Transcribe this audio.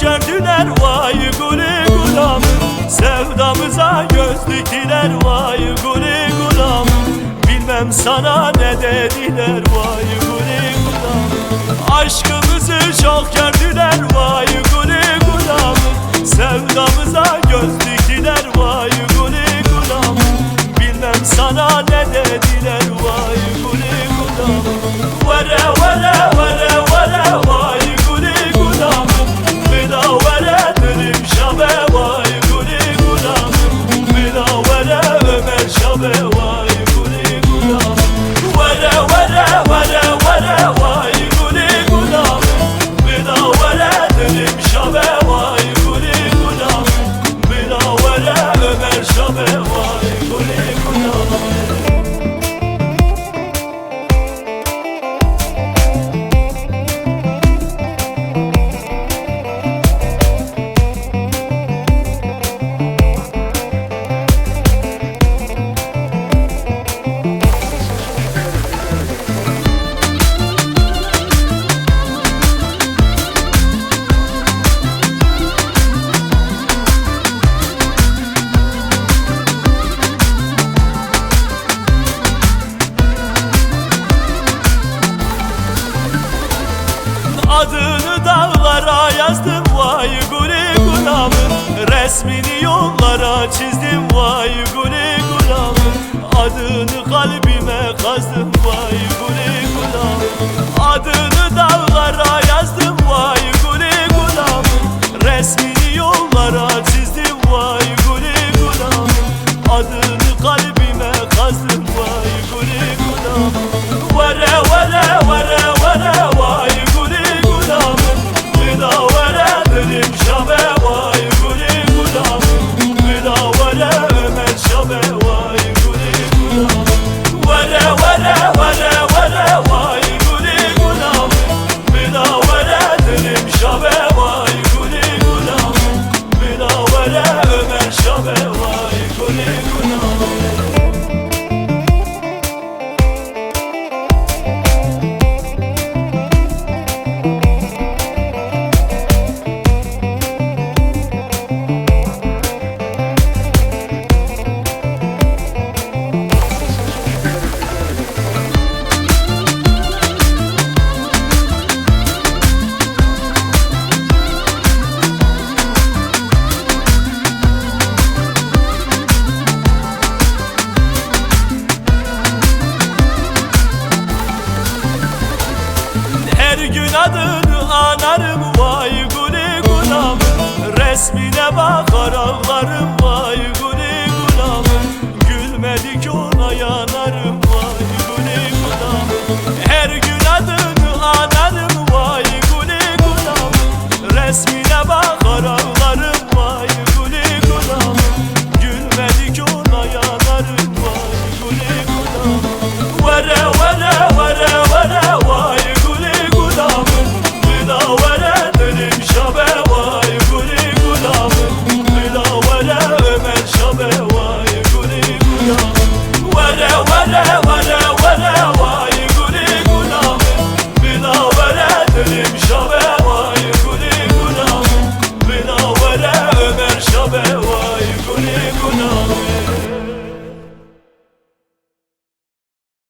çok gördüler vay guli gulamım. Sevdamıza göz diktiler vay guli gulamım. Bilmem sana ne dediler vay guli gulamım. Aşkımızı çok gördüler vay guli gulamım. Sevdamıza göz diktiler vay guli gulamım. Bilmem sana ne dediler vay guli gulamım. Vere vere vere vere vay guli gulamım. Bir daha vere dilim şabe vay guli gulamım. Bir daha vere Ömer şabe vay guli gulamım. Vere vere vere vere vay guli gulamım. Bir daha vere dilim şabe vay guli gulamım. Bir daha vere Ömer şabe vay guli gulamım. Adını dağlara yazdım vay guli gulamım. Resmini yollara çizdim vay guli gulamım. Adını kalbime kazdım vay guli gulamım. Adını dağlara yazdım vay guli gulamım. Resmini yollara çizdim vay guli gulamım. Adını kalbime kazdım vay guli gulamım. Vere vere vere vere vay guli gulamım. Bir daha vere dilim şabe vay guli gulamım. Bir daha vere Ömer şabe vay guli gulamım. Vere vere vere vere vay guli gulamım. Bir daha vere dilim şabe vay guli gulamım. Bir daha vere Ömer şabe vay guli gulamım. Her gün adını anarım vay guli gulamım. Resmine bakar ağlarım